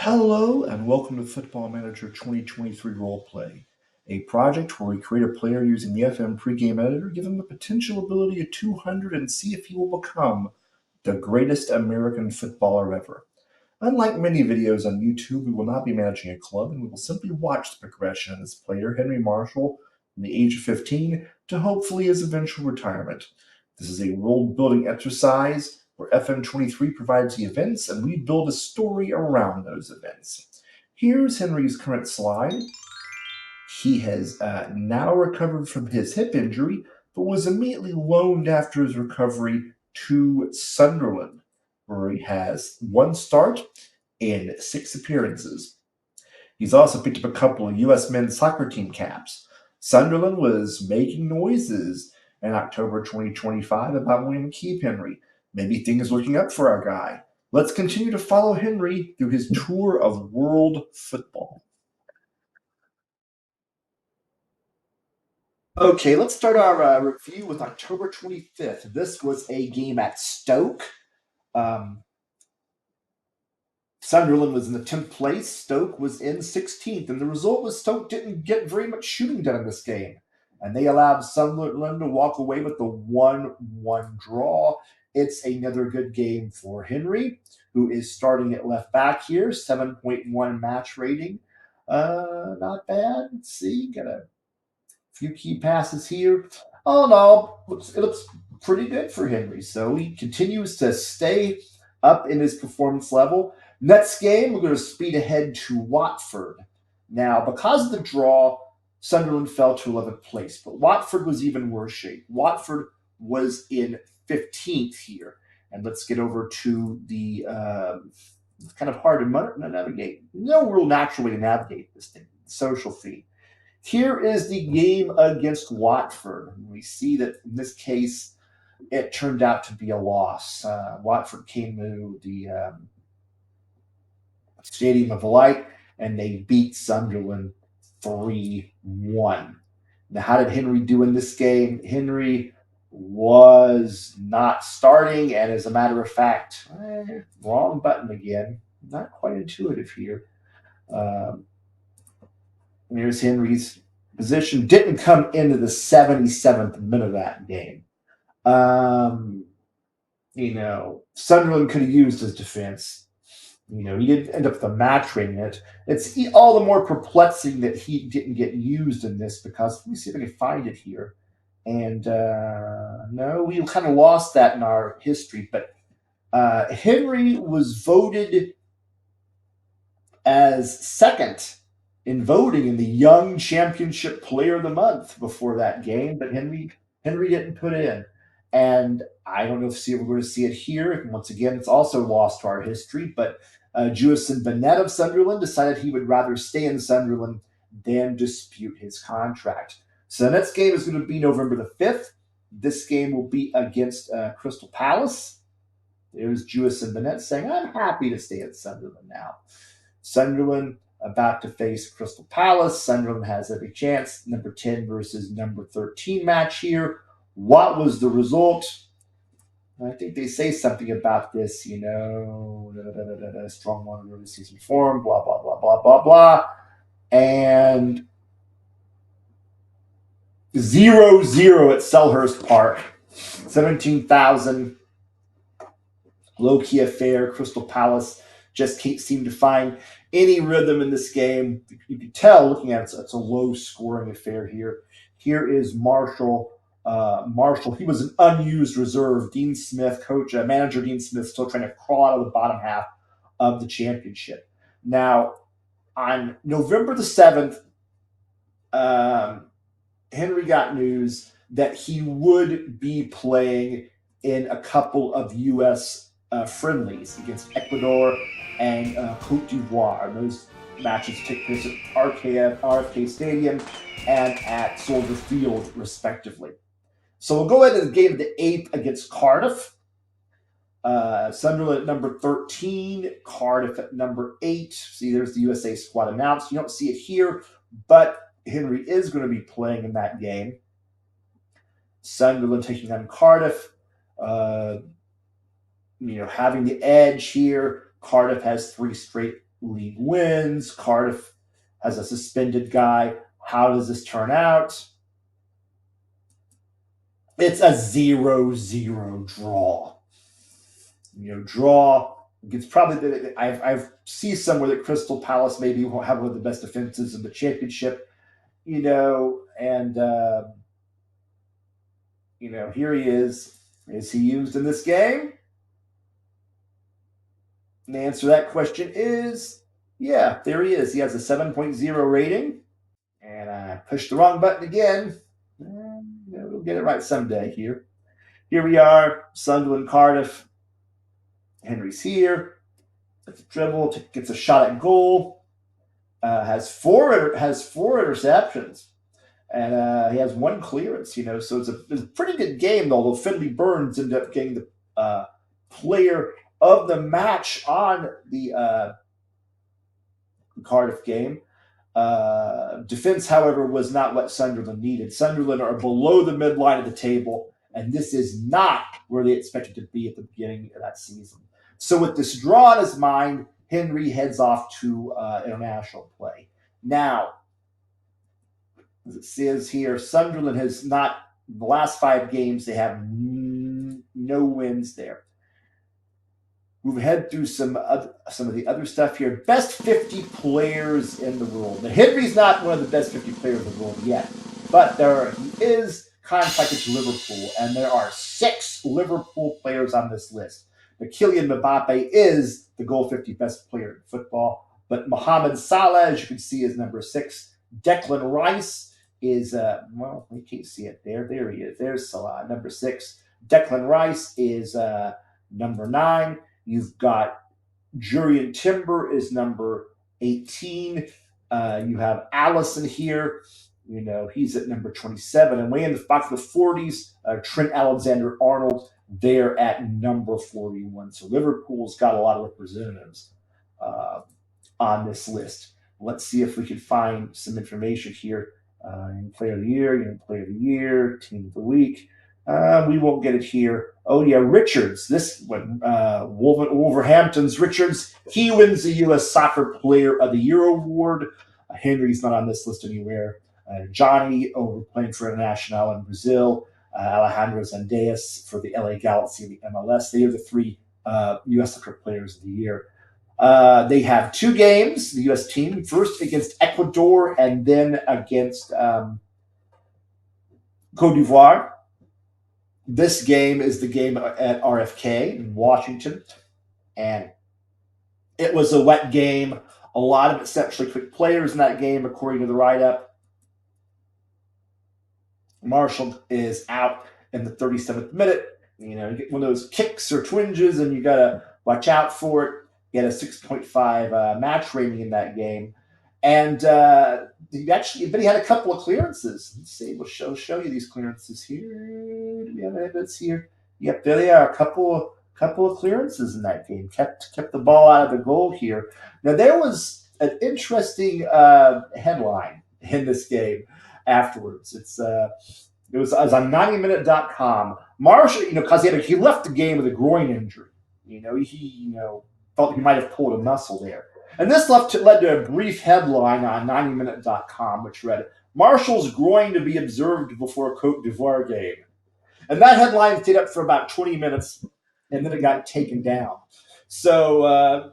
Hello and welcome to Football Manager 2023 Roleplay, a project where we create a player using the FM pregame editor, give him the potential ability of 200 and see if he will become the greatest American footballer ever. Unlike many videos on YouTube, we will not be managing a club and we will simply watch the progression of this player, Henry Marshall, from the age of 15 to hopefully his eventual retirement. This is a role-building exercise where FM23 provides the events and we build a story around those events. Here's Henry's current slide. He has now recovered from his hip injury, but was immediately loaned after his recovery to Sunderland, where he has one start and 6 appearances. He's also picked up a couple of U.S. men's soccer team caps. Sunderland was making noises in October 2025 about wanting to keep Henry. Maybe things are looking up for our guy. Let's continue to follow Henry through his tour of world football. Okay, let's start our review with October 25th. This was a game at Stoke. Sunderland was in the 10th place. Stoke was in 16th. And the result was Stoke didn't get very much shooting done in this game. And they allowed Sunderland to walk away with the 1-1 draw. It's another good game for Henry, who is starting at left back here, 7.1 match rating. Not bad. Let's see, got a few key passes here. All in all, it looks pretty good for Henry. So he continues to stay up in his performance level. Next game, we're going to speed ahead to Watford. Now, because of the draw, Sunderland fell to 11th place, but Watford was even worse shape. Watford was in 15th here. And let's get over to the it's kind of hard to navigate. No real natural way to navigate this thing, social feed. Here is the game against Watford. We see that in this case, it turned out to be a loss. Watford came to the Stadium of Light and they beat Sunderland 3-1. Now, how did Henry do in this game? Henry was not starting, and as a matter of fact, wrong button again. Not quite intuitive here. Here's Henry's position. Didn't come into the 77th minute of that game. Sunderland could have used his defense. He didn't end up the match rating it. It's all the more perplexing that he didn't get used in this because let me see if I can find it here. And no, we kind of lost that in our history. But Henry was voted as second in voting in the Young Championship Player of the Month before that game, but Henry didn't put it in. And I don't know if we're going to see it here. Once again, it's also lost to our history, but Jewison Bennett of Sunderland decided he would rather stay in Sunderland than dispute his contract. So the next game is going to be November the 5th. This game will be against Crystal Palace. There's Jewison Bennett saying, I'm happy to stay at Sunderland now. Sunderland about to face Crystal Palace. Sunderland has every chance. Number 10 versus number 13 match here. What was the result? I think they say something about this, strong one early season form, blah, blah, blah, blah, blah, blah. And 0-0 at Selhurst Park. 17,000. Low-key affair. Crystal Palace just can't seem to find any rhythm in this game. You can tell looking at it, it's a low-scoring affair here. Here is Marshall. He was an unused reserve. Dean Smith, manager Dean Smith, still trying to crawl out of the bottom half of the championship. Now, on November the 7th, Henry got news that he would be playing in a couple of U.S. Friendlies against Ecuador and Cote d'Ivoire. Those matches take place at RFK Stadium and at Soldier Field, respectively. So we'll go into the game of the 8th against Cardiff. Sunderland at number 13, Cardiff at number 8. See, there's the USA squad announced. You don't see it here, but Henry is going to be playing in that game. Sunderland taking on Cardiff. Having the edge here. Cardiff has 3 straight league wins. Cardiff has a suspended guy. How does this turn out? It's a 0-0 draw. Draw. It's probably I see somewhere that Crystal Palace maybe won't have one of the best defenses in the championship. And here he is. Is he used in this game? And the answer to that question is yeah, there he is. He has a 7.0 rating. And I pushed the wrong button again. We'll get it right someday here. Here we are, Sunderland, Cardiff. Henry's here. Gets a dribble, gets a shot at goal. Has four interceptions. And he has one clearance, so it's a pretty good game, although Finley Burns ended up getting the player of the match on the Cardiff game. Defense, however, was not what Sunderland needed. Sunderland are below the midline of the table, and this is not where they expected to be at the beginning of that season. So with this draw in his mind, Henry heads off to international play. Now, as it says here, Sunderland has not, the last 5 games, they have no wins there. We've head through some of the other stuff here. Best 50 players in the world. Now, Henry's not one of the best 50 players in the world yet, but he is contracted to Liverpool, and there are 6 Liverpool players on this list. But Kylian Mbappe is the goal 50 best player in football, but Mohamed Salah, as you can see, is number 6. Declan Rice is, you can't see it there. There he is. There's Salah, number 6. Declan Rice is number 9. You've got Jurrien Timber is number 18. You have Allison here. He's at number 27. And way in the box of the 40s, Trent Alexander-Arnold, they're at number 41. So Liverpool's got a lot of representatives on this list. Let's see if we can find some information here. Player of the year, player of the year, team of the week. We won't get it here. Oh, yeah, Richards. This one, Wolverhampton's Richards. He wins the U.S. Soccer Player of the Year award. Henry's not on this list anywhere. Johnny, playing for Internacional in Brazil. Alejandro Zendejas for the LA Galaxy and the MLS. They are the 3 U.S. Soccer Players of the Year. They have 2 games, the U.S. team, first against Ecuador and then against Cote d'Ivoire. This game is the game at RFK in Washington, and it was a wet game. A lot of exceptionally quick players in that game, according to the write-up. Marshall is out in the 37th minute. You get one of those kicks or twinges, and you got to watch out for it. He had a 6.5 match rating in that game. And he had a couple of clearances. Let's see, we'll show you these clearances here. Do we have evidence here? Yep, there they are. A couple of clearances in that game. Kept the ball out of the goal here. Now there was an interesting headline in this game afterwards. It was on 90minute.com. Marshall, because he left the game with a groin injury. He thought he might have pulled a muscle there. And this led to a brief headline on 90minute.com, which read, Marshall's groin to be observed before Cote d'Ivoire game. And that headline stayed up for about 20 minutes, and then it got taken down. So,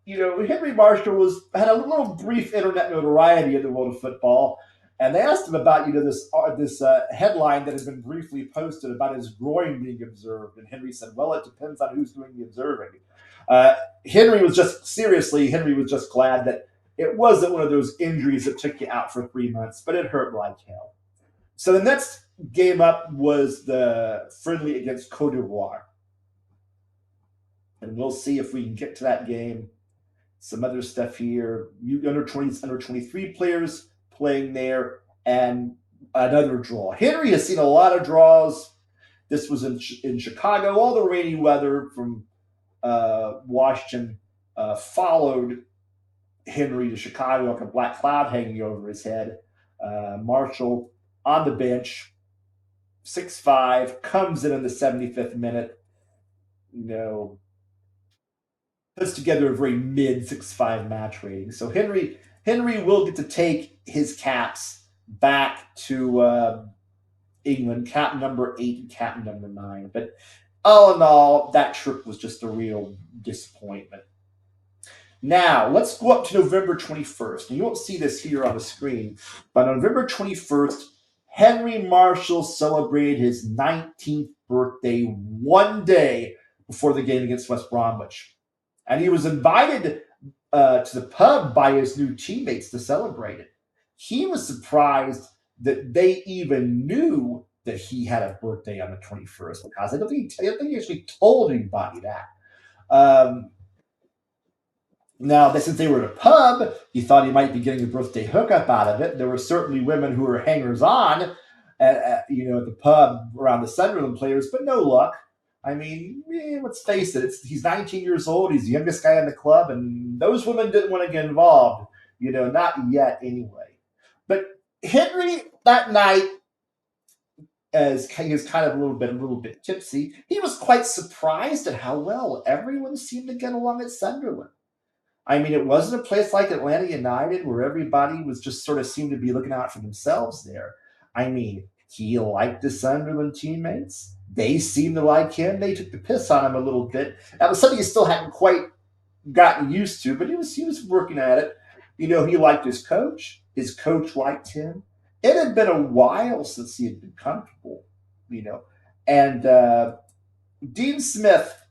Henry Marshall had a little brief internet notoriety in the world of football. And they asked him about, this headline that had been briefly posted about his groin being observed. And Henry said, well, it depends on who's doing the observing. Henry was just glad that it wasn't one of those injuries that took you out for 3 months, but it hurt like hell. So the next game up was the friendly against Cote d'Ivoire. And we'll see if we can get to that game. Some other stuff here. Under 20s, under 23 players playing there, and another draw. Henry has seen a lot of draws. This was in Chicago. All the rainy weather from Washington followed Henry to Chicago like a black cloud hanging over his head. Marshall on the bench, 6'5", comes in the 75th minute. puts together a very mid 6'5" match rating. So Henry will get to take his caps back to England, cap number 8 and cap number 9. But all in all, that trip was just a real disappointment. Now, let's go up to November 21st. And you won't see this here on the screen, but on November 21st, Henry Marshall celebrated his 19th birthday one day before the game against West Bromwich. And he was invited to the pub by his new teammates to celebrate it. He was surprised that they even knew that he had a birthday on the 21st, because I don't think he actually told anybody that. Now, since they were at a pub, he thought he might be getting a birthday hookup out of it. There were certainly women who were hangers-on at the pub around the Sunderland players, but no luck. I mean, let's face it, he's 19 years old, he's the youngest guy in the club, and those women didn't want to get involved. Not yet anyway. But Henry, that night, as he was kind of a little bit tipsy, he was quite surprised at how well everyone seemed to get along at Sunderland. I mean, it wasn't a place like Atlanta United where everybody was just sort of seemed to be looking out for themselves there. I mean, he liked the Sunderland teammates. They seemed to like him. They took the piss on him a little bit. That was something he still hadn't quite gotten used to, but he was working at it. He liked his coach. His coach liked him. It had been a while since he had been comfortable, And Dean Smith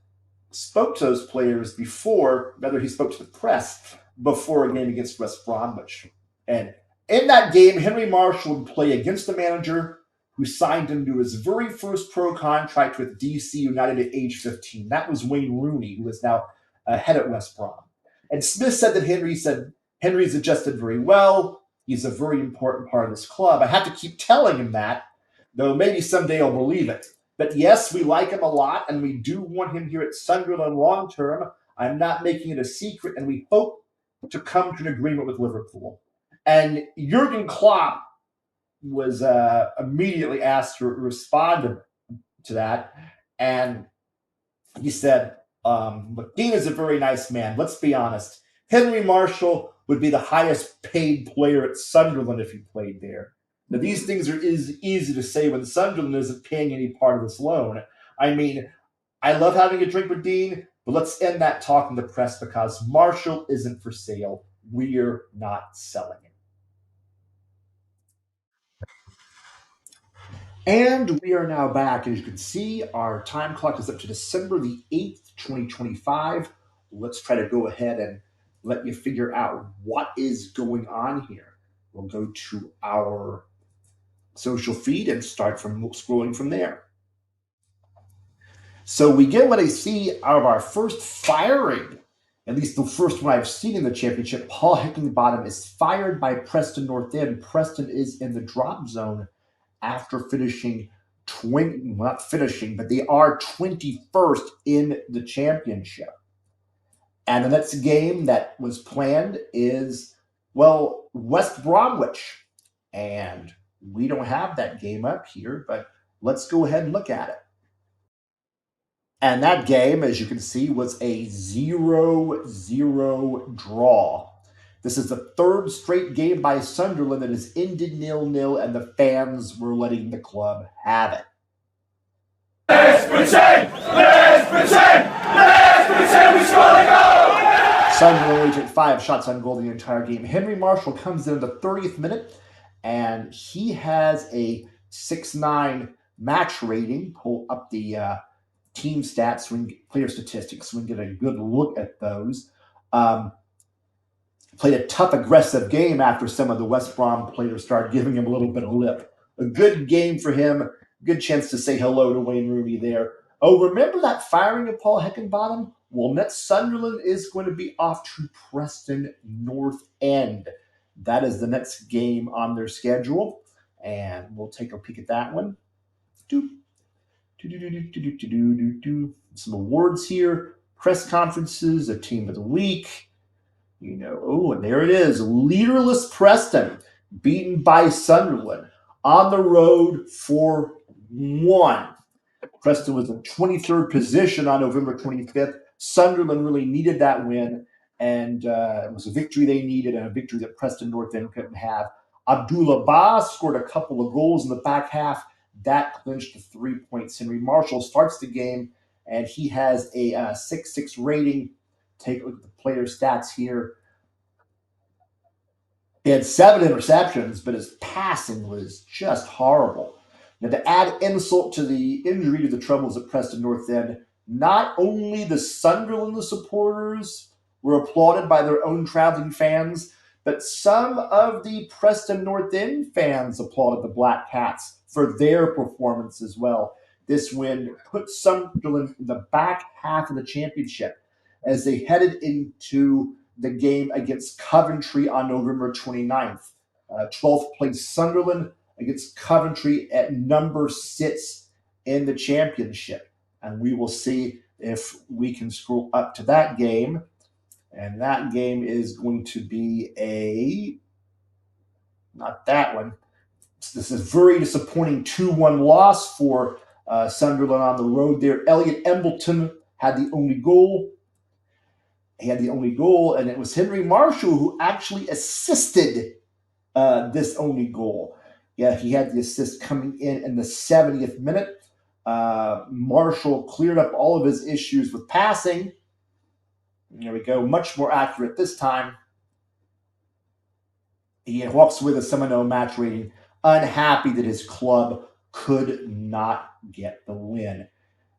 spoke to those players he spoke to the press before a game against West Bromwich. And in that game, Henry Marshall would play against the manager who signed him to his very first pro contract with DC United at age 15. That was Wayne Rooney, who is now head at West Brom. And Smith said that Henry's adjusted very well. He's a very important part of this club. I have to keep telling him that, though maybe someday I'll believe it. But yes, we like him a lot, and we do want him here at Sunderland long term. I'm not making it a secret, and we hope to come to an agreement with Liverpool. And Jurgen Klopp was immediately asked to respond to that, and he said, look, Dean is a very nice man. Let's be honest. Henry Marshall would be the highest paid player at Sunderland if he played there. Now, these things are easy to say when Sunderland isn't paying any part of this loan. I mean, I love having a drink with Dean, but let's end that talk in the press because Marshall isn't for sale. We're not selling him. And we are now back. As you can see, our time clock is up to December the 8th, 2025. Let's try to go ahead and let you figure out what is going on here. We'll go to our social feed and start scrolling from there. So we get what I see out of our first firing, at least the first one I've seen in the championship. Paul Heckingbottom is fired by Preston North End. Preston is in the drop zone after finishing not finishing, but they are 21st in the championship. And the next game that was planned is, West Bromwich. And we don't have that game up here, but let's go ahead and look at it. And that game, as you can see, was a 0-0 draw. This is the third straight game by Sunderland that has ended 0-0, and the fans were letting the club have it. Let's pretend! Let's pretend! Let's pretend we score the goal! Sunderland only took 5 shots on goal the entire game. Henry Marshall comes in the 30th minute, and he has a 6'9" match rating. Pull up the team stats, so we can get player statistics, so we can get a good look at those. Played a tough, aggressive game after some of the West Brom players started giving him a little bit of lip. A good game for him. Good chance to say hello to Wayne Rooney there. Oh, remember that firing of Paul Heckingbottom? Well, next Sunderland is going to be off to Preston North End. That is the next game on their schedule, and we'll take a peek at that one. Some awards here. Press conferences, a team of the week. And there it is. Leaderless Preston, beaten by Sunderland on the road 4-1. Preston was in 23rd position on November 25th, Sunderland really needed that win, and it was a victory they needed and a victory that Preston North End couldn't have. Abdullah Ba scored a couple of goals in the back half. That clinched the 3 points. Henry Marshall starts the game, and he has a 6.6 rating. Take a look at the player stats here. He had 7 interceptions, but his passing was just horrible. Now, to add insult to the injury to the troubles at Preston North End, not only the Sunderland supporters were applauded by their own traveling fans, but some of the Preston North End fans applauded the Black Cats for their performance as well. This win put Sunderland in the back half of the championship as they headed into the game against Coventry on November 29th. 12th place Sunderland against Coventry at number 6 in the championship. And we will see if we can scroll up to that game. And that game is going to be not that one. This is a very disappointing 2-1 loss for Sunderland on the road there. Elliot Embleton had the only goal. He had the only goal, and it was Henry Marshall who actually assisted this only goal. Yeah, he had the assist coming in the 70th minute. Marshall cleared up all of his issues with passing. There we go, much more accurate this time. He walks away with a 7-0 match rating, unhappy that his club could not get the win.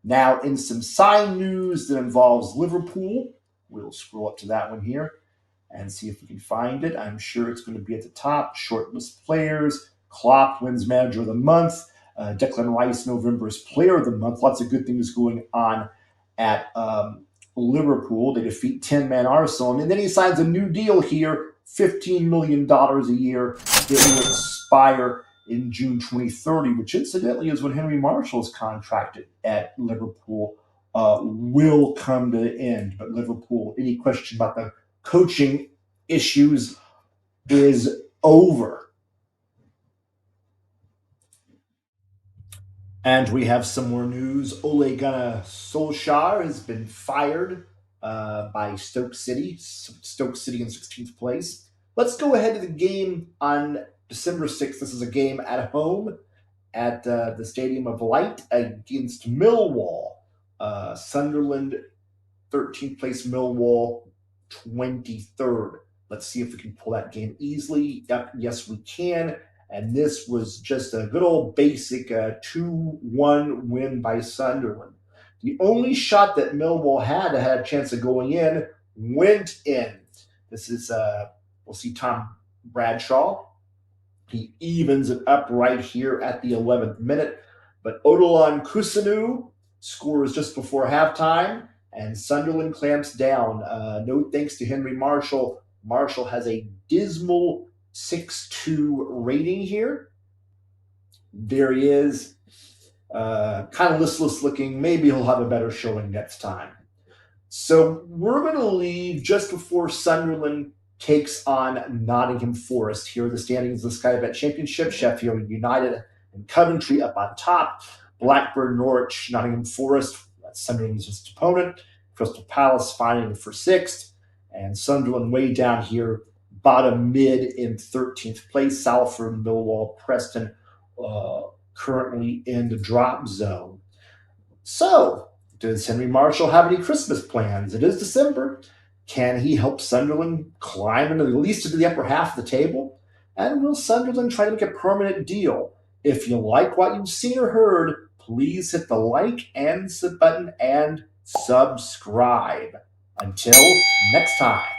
Now, in some side news that involves Liverpool, we'll scroll up to that one here and see if we can find it. I'm sure it's going to be at the top. Shortlist players. Klopp wins Manager of the Month. Declan Rice, November, is Player of the Month. Lots of good things going on at Liverpool. They defeat 10-man Arsenal. And then he signs a new deal here, $15 million a year that will expire in June 2030, which incidentally is when Henry Marshall's contracted at Liverpool will come to the end. But Liverpool, any question about the coaching issues is over. And we have some more news. Ole Gunnar Solskjaer has been fired by Stoke City. Stoke City in 16th place. Let's go ahead to the game on December 6th. This is a game at home at the Stadium of Light against Millwall. Sunderland, 13th place, Millwall, 23rd. Let's see if we can pull that game easily. Yep, yes, we can. And this was just a good old basic 2-1 win by Sunderland. The only shot that Millwall had a chance of going in went in. This is, we'll see Tom Bradshaw. He evens it up right here at the 11th minute. But Odilon Kusanu scores just before halftime, and Sunderland clamps down. No thanks to Henry Marshall. Marshall has a dismal 6.2 rating here. There he is. Kind of listless looking. Maybe he'll have a better showing next time. So we're going to leave just before Sunderland takes on Nottingham Forest. Here are the standings of the Sky Bet Championship. Sheffield United and Coventry up on top. Blackburn, Norwich, Nottingham Forest. That's Sunderland's opponent. Crystal Palace fighting for 6th. And Sunderland way down here, bottom mid in 13th place. Salford, Millwall, Preston currently in the drop zone. So, does Henry Marshall have any Christmas plans? It is December. Can he help Sunderland climb into at least into the upper half of the table? And will Sunderland try to make a permanent deal? If you like what you've seen or heard, please hit the like and sub button and subscribe. Until next time.